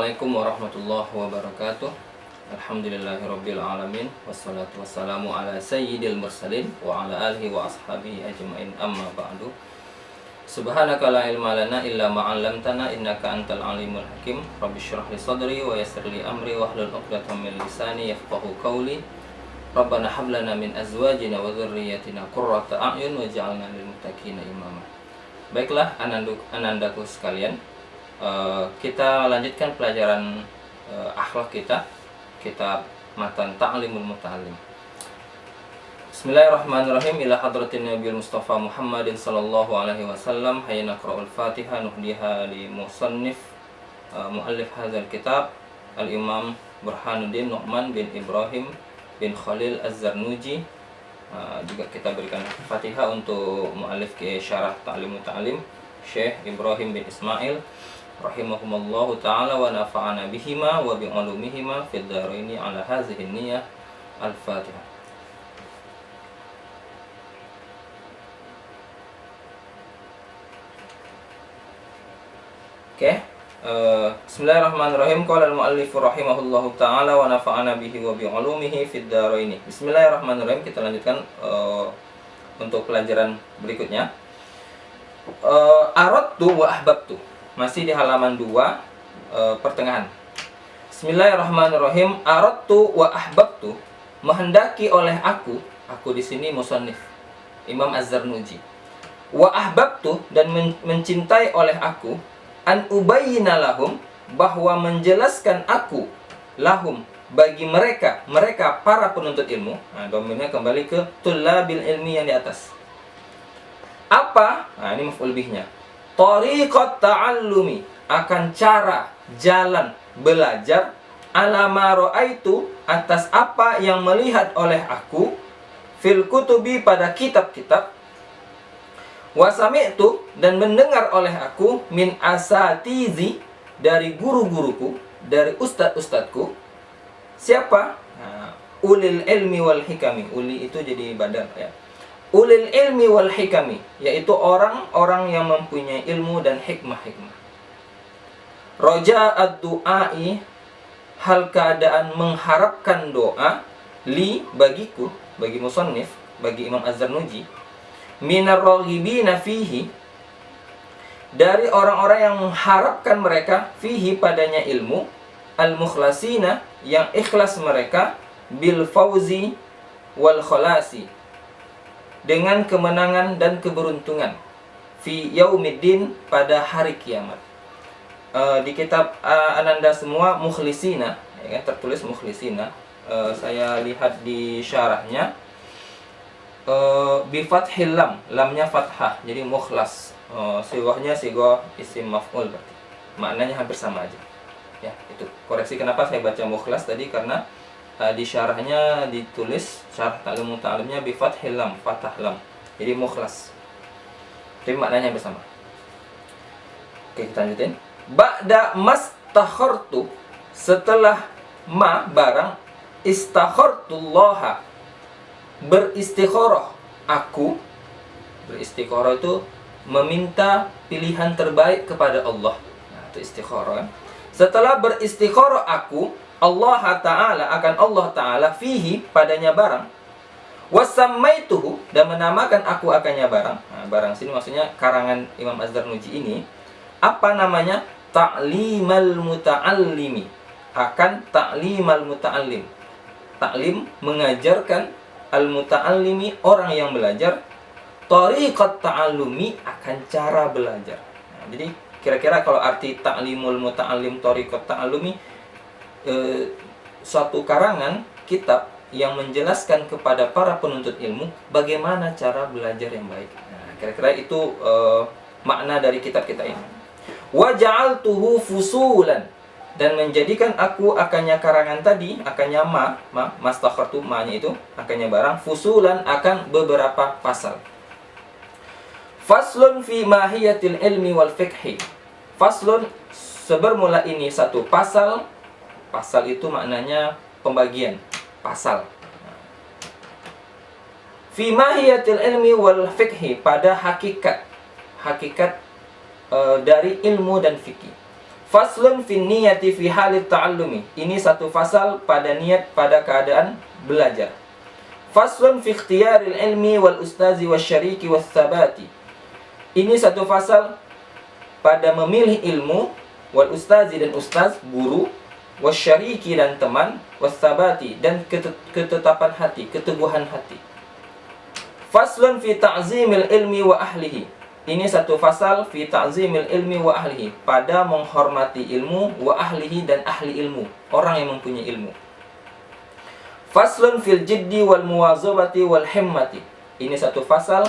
Assalamualaikum warahmatullahi wabarakatuh. Alhamdulillahirabbil alamin wassalatu wassalamu ala sayyidil mursalin wa ala alihi wa ashabihi ajmain amma ba'du. Subhanaka la ilma lana illa ma 'allamtana innaka antal alimul hakim. Rabbi shrah li sadri wa yassir li amri wahlul 'uqdatam min lisani yafqahu qawli. Rabbana hab lana min azwajina wa dhurriyyatina qurrata a'yun waj'alna lil muttaqina imama. Baiklah anandaku sekalian, kita lanjutkan pelajaran akhlak kita, kitab matan Ta'limul Muta'allim. Bismillahirrahmanirrahim. Ila hadratin Nabiul Mustafa Muhammadin sallallahu alaihi wasallam. Hayya naqra'ul Fatihah nuhdiha li musannif muallif hadzal kitab al-Imam Burhanuddin Nu'man bin Ibrahim bin Khalil Az-Zarnuji. Juga kita berikan Fatihah untuk muallif ke syarah Ta'limul Muta'allim Syekh Ibrahim bin Ismail rahimahumallahu ta'ala wa nafa'ana bihima wa bi'ulumihima fid dharaini ala hazihi niyyah. Al-Fatihah. Bismillahirrahmanirrahim. Qala al-muallif rahimahullahu ta'ala wa nafa'ana bihi wa bi'ulumihi fid dharaini. Bismillahirrahmanirrahim. Kita lanjutkan untuk pelajaran berikutnya. Aradtu wa ahbabtu. Masih di halaman 2 pertengahan. Bismillahirrahmanirrahim. Aradtu wa ahbabtu, menghendaki oleh aku di sini musannif Imam Az-Zarnuji. Wa ahbabtu, dan mencintai oleh aku, an ubayyina lahum, bahwa menjelaskan aku, lahum, bagi mereka para penuntut ilmu. Nah, domainnya kembali ke tullabil ilmi yang di atas. Apa? Nah, ini maf'ul bihnya. Tariqat ta'allumi, akan cara jalan belajar, ala ma ra'aitu, atas apa yang melihat oleh aku, fil kutubi, pada kitab-kitab, wa sami'tu, dan mendengar oleh aku, min asatizi, dari guru-guruku, dari ustadz-ustadku. Siapa? Nah, ulil ilmi wal hikami. Uli itu jadi badal ya. Ulil ilmi wal hikami, yaitu orang-orang yang mempunyai ilmu dan hikmah-hikmah. Roja ad-du'ai, hal keadaan mengharapkan doa, li, bagiku, bagi musannif, bagi Imam Az-Zarnuji, minar raghibina fihi, dari orang-orang yang mengharapkan mereka, fihi, padanya ilmu, al-mukhlasina, yang ikhlas mereka, bil fauzi wal khalasi, dengan kemenangan dan keberuntungan, fi yaumiddin, pada hari kiamat. Di kitab Ananda semua mukhlisina, ya kan, tertulis mukhlisina. Saya lihat di syarahnya bi fathil lam, lamnya fathah, jadi mukhlas. Sighahnya sighah isim maf'ul, berarti maknanya hampir sama aja. Ya, itu koreksi kenapa saya baca mukhlas tadi, karena di syarahnya ditulis syarah Ta'limul Muta'allimnya bi fathil lam, fathah lam, jadi mukhlas, tapi maknanya bersama. Oke, kita lanjutin. Ba'da mastakhartu, setelah ma, barang, istakhartullaha, beristikharah aku. Beristikharah itu meminta pilihan terbaik kepada Allah. Nah, itu istikharah kan? Setelah beristikharah aku, Allah Ta'ala, akan Allah Ta'ala, fihi, padanya barang, wasammaituhu, dan menamakan aku akannya barang. Nah, barang sini maksudnya karangan Imam Az-Zarnuji ini. Apa namanya? Ta'limal muta'allimi, akan ta'limal muta'allim. Ta'lim, mengajarkan, al-muta'allimi, orang yang belajar, tariqat ta'allumi, akan cara belajar. Nah, jadi kira-kira kalau arti ta'limul muta'allim, tariqat ta'allumi, suatu karangan kitab yang menjelaskan kepada para penuntut ilmu bagaimana cara belajar yang baik. Nah, kira-kira itu makna dari kitab kita ini. Wa ja'altuhu fusulan, dan menjadikan aku akannya karangan tadi, akannya mastakhartu, ma-nya itu akannya barang, fusulan, akan beberapa pasal. Faslun fi mahiyatil ilmi wal fiqhi. Faslun, sebermula ini satu pasal. Pasal itu maknanya pembagian, pasal. Fi mahiyatil ilmi wal fiqhi, pada hakikat dari ilmu dan fikih. Faslun fin niyati fi halit ta'allumi. Ini satu fasal pada niat pada keadaan belajar. Faslun fi ikhtiyaril ilmi wal ustazi wasyariki wassabati. Ini satu fasal pada memilih ilmu, wal ustazi dan ustaz, guru, wasyariki dan teman, wassabati dan ketetapan hati, keteguhan hati. Faslun fi ta'zimil ilmi wa ahlihi. Ini satu fasal fi ta'zimil ilmi wa ahlihi, pada menghormati ilmu, wa ahlihi dan ahli ilmu, orang yang mempunyai ilmu. Faslun fil jiddi wal muwazabati wal himmati. Ini satu fasal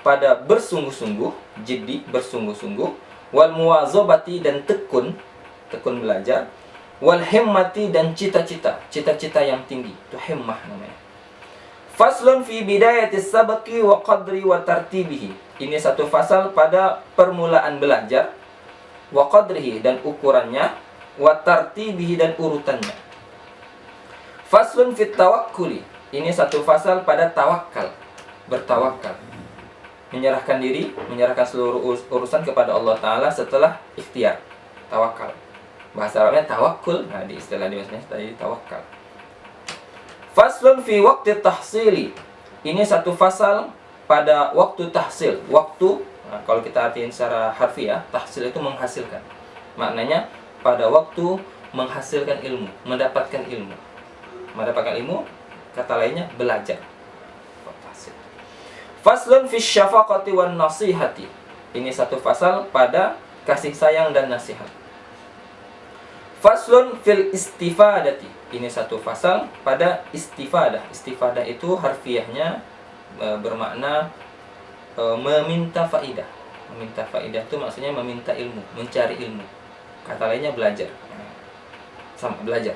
pada bersungguh-sungguh, jiddi bersungguh-sungguh, wal muwazabati dan tekun belajar, wal himmati dan cita-cita yang tinggi, itu himmah namanya. Faslun fi bidayatis sabaqi wa qadri wa tartibihi. Ini satu fasal pada permulaan belajar, wa qadrihi dan ukurannya, wa tartibihi dan urutannya. Faslun fit tawakkuli. Ini satu fasal pada tawakal, bertawakal, menyerahkan diri, menyerahkan seluruh urusan kepada Allah Ta'ala setelah ikhtiar, tawakal. Bahasa Arabnya tawakkul, nah di istilah di bahasanya tadi tawakal. Faslun fi waqti tahsili. Ini satu fasal pada waktu tahsil. Waktu, nah, kalau kita artiin secara harfiah, tahsil itu menghasilkan. Maknanya pada waktu menghasilkan ilmu, mendapatkan ilmu. Mendapatkan ilmu, kata lainnya belajar. Faslun fi syafaqati wan nasihati. Ini satu fasal pada kasih sayang dan nasihat. Faslun fil istifadati. Ini satu fasal pada istifadah. Istifadah itu harfiahnya bermakna meminta faidah. Meminta faidah itu maksudnya meminta ilmu, mencari ilmu. Kata lainnya belajar. Sama belajar.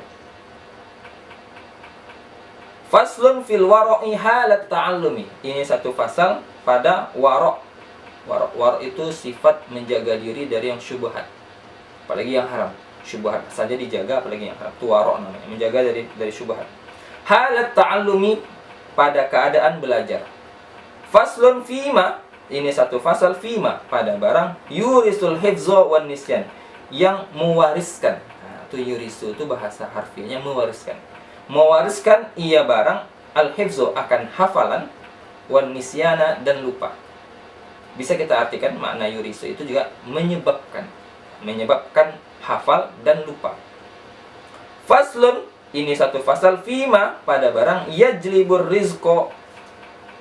Faslun fil wara'i halat ta'allumi. Ini satu fasal pada wara'. Wara' itu sifat menjaga diri dari yang syubhat, apalagi yang haram. Syubhat saja dijaga, apalagi yang haram. Itu wara' namanya, menjaga dari syubhat. Halat ta'allumi, pada keadaan belajar. Faslun fima. Ini satu fasal fima, pada barang yurisul hifzo wan nisyan, yang mewariskan. Nah, itu yurisu itu bahasa harfiahnya mewariskan. Mewariskan ia barang al-hifzo akan hafalan, wan nisyana dan lupa. Bisa kita artikan makna yurisu itu juga menyebabkan hafal dan lupa. Faslun, ini satu fasal fima, pada barang yajlibur rizqo,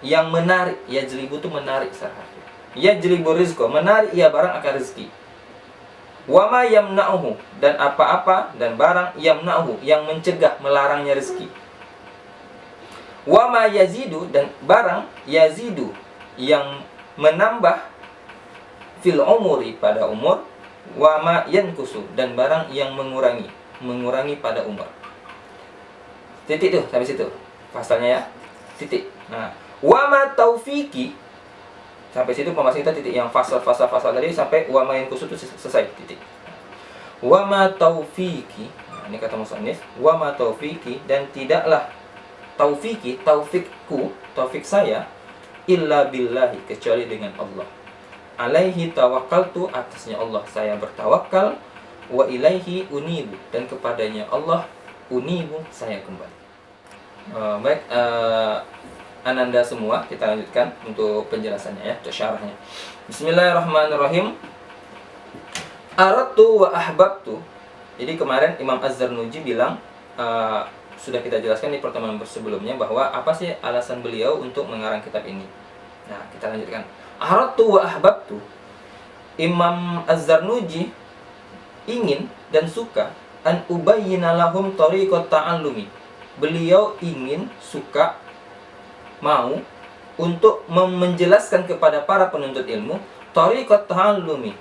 yang menarik. Yajlibu itu menarik secara harfiah. Yajlibur rizqo, menarik ia barang akan rezeki. Wama yamna'uhu, dan apa-apa dan barang yamna'uhu, yang mencegah, melarangnya rezeki. Wama yazidu, dan barang yazidu, yang menambah fil umuri, pada umur. Wama yankusu, dan barang yang mengurangi pada umur. Titik tuh, sampai situ pasalnya ya, titik. Nah, wama taufiki, sampai situ pembahasan kita titik. Yang fasal tadi sampai wama yankusu itu selesai, titik. Wama taufiki, nah, ini kata musannif, wama taufiki, dan tidaklah taufiki, taufikku, taufik saya, illa billahi, kecuali dengan Allah. Alaihi tawakkaltu, atasnya Allah saya bertawakal, wa ilaihi unibu, dan kepadanya Allah unibu, saya kembali. Baik, ananda semua, kita lanjutkan untuk penjelasannya ya, untuk syarahnya. Bismillahirrahmanirrahim. Aradtu wa ahbabtu. Jadi kemarin Imam Az-Zarnuji bilang, sudah kita jelaskan di pertemuan sebelumnya, bahwa apa sih alasan beliau untuk mengarang kitab ini. Nah, kita lanjutkan. Aradtu wa ahbabtu. Imam Az-Zarnuji ingin dan suka an ubayyina lahum tariqat ta'allumi. Beliau ingin, suka, mau untuk menjelaskan kepada para penuntut ilmu tariqat ta'allumi,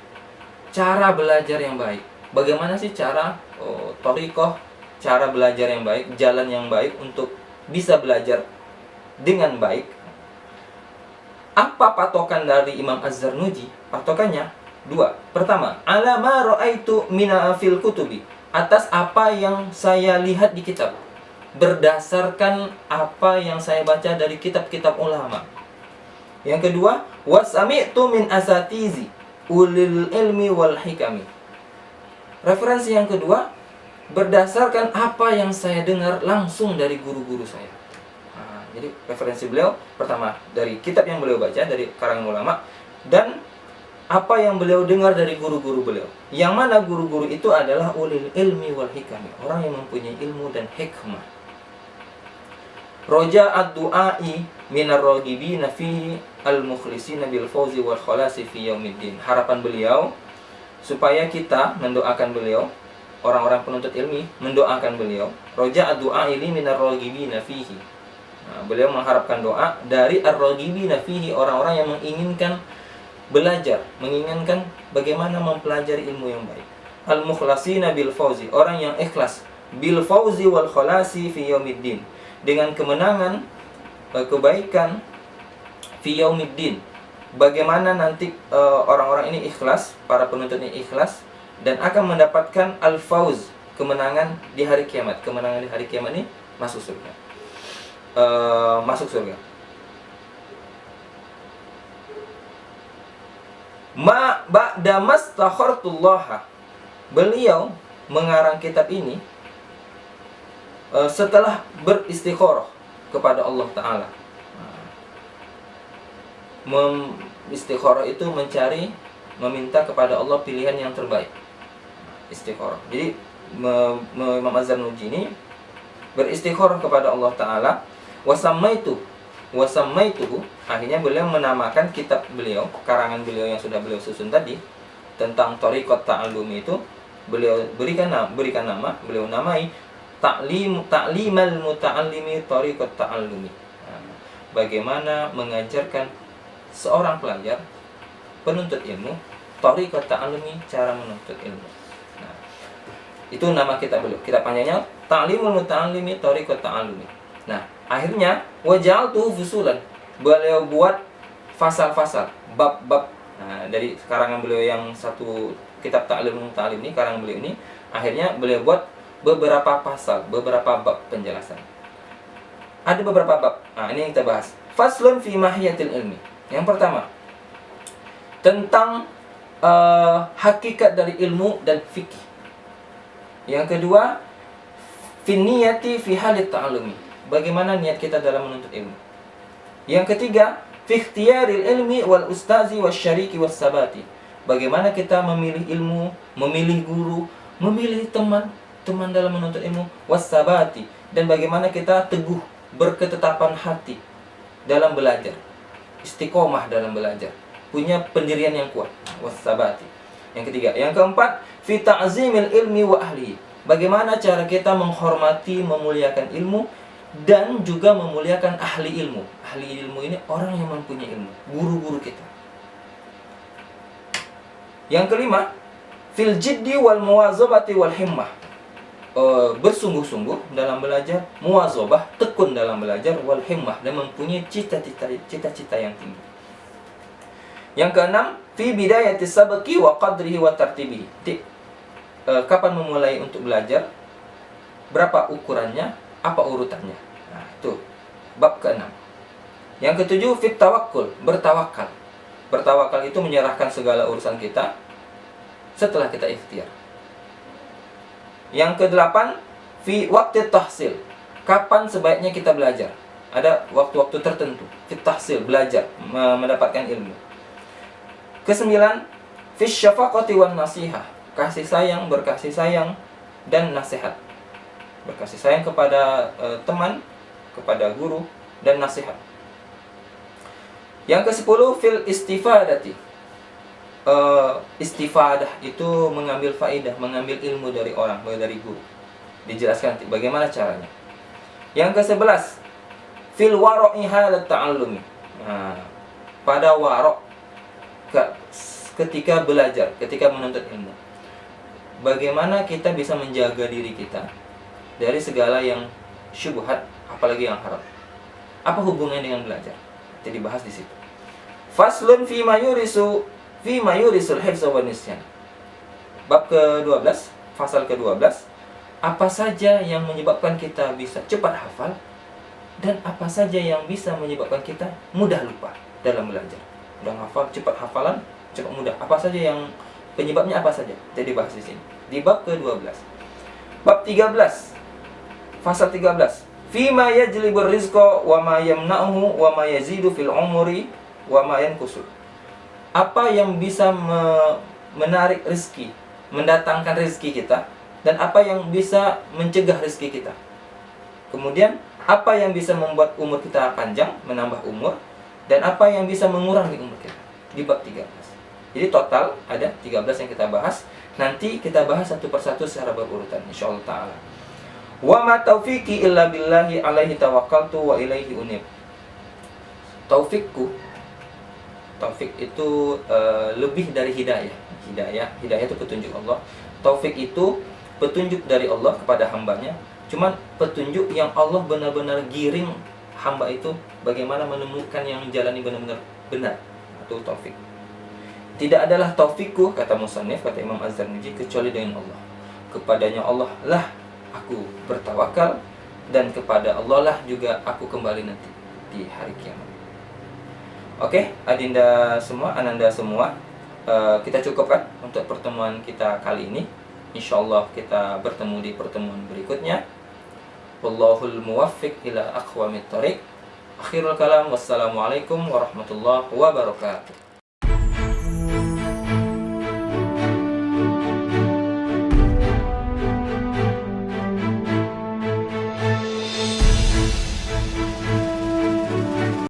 cara belajar yang baik. Bagaimana sih cara tariqah, cara belajar yang baik, jalan yang baik untuk bisa belajar dengan baik. Apa patokan dari Imam Az-Zarnuji? Patokannya dua. Pertama, ala ma ra'aitu mina fil kutubi, atas apa yang saya lihat di kitab, berdasarkan apa yang saya baca dari kitab-kitab ulama. Yang kedua, wasami'tu min asatizi ulil ilmi wal hikami. Referensi yang kedua, berdasarkan apa yang saya dengar langsung dari guru-guru saya. Nah, jadi referensi beliau pertama dari kitab yang beliau baca dari karangan ulama, dan apa yang beliau dengar dari guru-guru beliau. Yang mana guru-guru itu adalah ulil ilmi wal hikami, orang yang mempunyai ilmu dan hikmah. Roja ad-du'ai minar ragibina fi al-mukhlisina bil fawzi wal khalasi fi yaumiddin. Harapan beliau supaya kita mendoakan beliau, orang-orang penuntut ilmi mendoakan beliau. Roja ad-du'ai minar ragibina fihi. Nah, beliau mengharapkan doa dari ar-ragibina fihi, orang-orang yang menginginkan belajar, menginginkan bagaimana mempelajari ilmu yang baik. Al-mukhlasina bil fawzi, orang yang ikhlas, bil fawzi wal khalasi fi yaumiddin, dengan kemenangan, kebaikan, fi yaumiddin, bagaimana nanti orang-orang ini ikhlas, para penuntut ini ikhlas dan akan mendapatkan al-fawz, kemenangan di hari kiamat. Kemenangan di hari kiamat ini masuk surga. Masuk surga. Ma ba'da mastakhartullah. Beliau mengarang kitab ini setelah beristikharah kepada Allah Ta'ala. Istikharah itu mencari, meminta kepada Allah pilihan yang terbaik. Istikharah. Jadi Imam Az-Zarnuji ini beristikharah kepada Allah Ta'ala. Wasammaituhu, akhirnya beliau menamakan kitab beliau, karangan beliau yang sudah beliau susun tadi tentang Thariqat Ta'allumi itu, beliau berikan nama, beliau namai Ta'limal Muta'allimi Thariqat Ta'allumi. Bagaimana mengajarkan seorang pelajar, penuntut ilmu, Thariqat Ta'allumi, cara menuntut ilmu. Nah, itu nama kitab beliau. Kitab panjangnya Ta'limul Muta'allimi Thariqat Ta'allumi. Nah, akhirnya waja'altuhu fusulan. Beliau buat fasal-fasal, bab-bab. Nah, dari karangan beliau yang satu kitab Ta'limul Muta'allim ini, karangan beliau ini, akhirnya beliau buat beberapa pasal, beberapa bab penjelasan. Ada beberapa bab. Nah, ini yang kita bahas. Faslun fi mahiyatil ilmi. Yang pertama, tentang hakikat dari ilmu dan fikih. Yang kedua, fi niyati fi halit ta'allumi. Bagaimana niat kita dalam menuntut ilmu. Yang ketiga, fi ikhtiyaril ilmi wal ustazi wasyariki wassabati. Bagaimana kita memilih ilmu, memilih guru, memilih teman dalam menuntut ilmu, wassabati, dan bagaimana kita teguh, berketetapan hati dalam belajar, istiqomah dalam belajar, punya pendirian yang kuat, wassabati. Yang ketiga, yang keempat, fi ta'zimil ilmi wa ahli. Bagaimana cara kita menghormati, memuliakan ilmu dan juga memuliakan ahli ilmu. Ahli ilmu ini orang yang mempunyai ilmu, guru-guru kita. Yang kelima, fil jiddi wal muwazabati wal himmah. Bersungguh-sungguh dalam belajar, muwazabah, tekun dalam belajar, wal himmah, dan mempunyai cita-cita yang tinggi. Yang keenam, fi bidayati sabqi wa qadrihi wa tartibihi. Kapan memulai untuk belajar? Berapa ukurannya? Apa urutannya? Nah, itu bab ke-6. Yang ke-7, fit tawakkul, bertawakal. Bertawakal itu menyerahkan segala urusan kita setelah kita ikhtiar. Yang ke-8, fi waqti tahsil. Kapan sebaiknya kita belajar? Ada waktu-waktu tertentu. Fit tahsil, belajar, mendapatkan ilmu. Ke-9, fi syafaqati wan nasihah. Kasih sayang, berkasih sayang, dan nasihat. Berkasih sayang kepada teman, kepada guru, dan nasihat. Yang ke-10, fil istifadati. Istifadah itu mengambil faidah, mengambil ilmu dari orang, dari guru. Dijelaskan nanti bagaimana caranya. Yang ke-11, fil wara'i halat ta'allumi. Nah, pada warok, ketika belajar, ketika menuntut ilmu, bagaimana kita bisa menjaga diri kita dari segala yang syubhat, apalagi yang haram. Apa hubungannya dengan belajar? Jadi dibahas di situ. Faslun fi ma yurisul hifz wa nisyan. Bab ke-12, pasal ke-12, apa saja yang menyebabkan kita bisa cepat hafal dan apa saja yang bisa menyebabkan kita mudah lupa dalam belajar. Mudah hafal, cepat hafalan, cepat mudah. Apa saja yang penyebabnya, apa saja? Jadi dibahas di sini. di bab ke-12. Bab 13, pasal 13. Fima yajlibur rizqa wa ma yamna'uhu wa ma yazidu fil umri wa ma yanqusu. Apa yang bisa menarik rezeki, mendatangkan rezeki kita, dan apa yang bisa mencegah rezeki kita. Kemudian apa yang bisa membuat umur kita panjang, menambah umur, dan apa yang bisa mengurangi umur kita, di bab 13. Jadi total ada 13 yang kita bahas. Nanti kita bahas satu persatu secara berurutan insyaallah taala. Wa ma taufiqi illa billahi alaihi tawakkaltu wa ilaihi unib. Taufik itu lebih dari hidayah. Hidayah itu petunjuk Allah. Taufik itu petunjuk dari Allah kepada hambanya. Cuman petunjuk yang Allah benar-benar giring hamba itu bagaimana menemukan yang menjalani benar-benar benar. Itu taufik. Tidak adalah taufikku, kata musannif, kata Imam Az-Zarnuji, kecuali dengan Allah. Kepadanya Allah lah aku bertawakal, dan kepada Allah lah juga aku kembali nanti di hari kiamat. Oke, adinda semua, ananda semua, kita cukupkan untuk pertemuan kita kali ini. Insyaallah kita bertemu di pertemuan berikutnya. Wallahul muwaffiq ila aqwamit thoriq. Akhirul kalam, wassalamualaikum warahmatullahi wabarakatuh.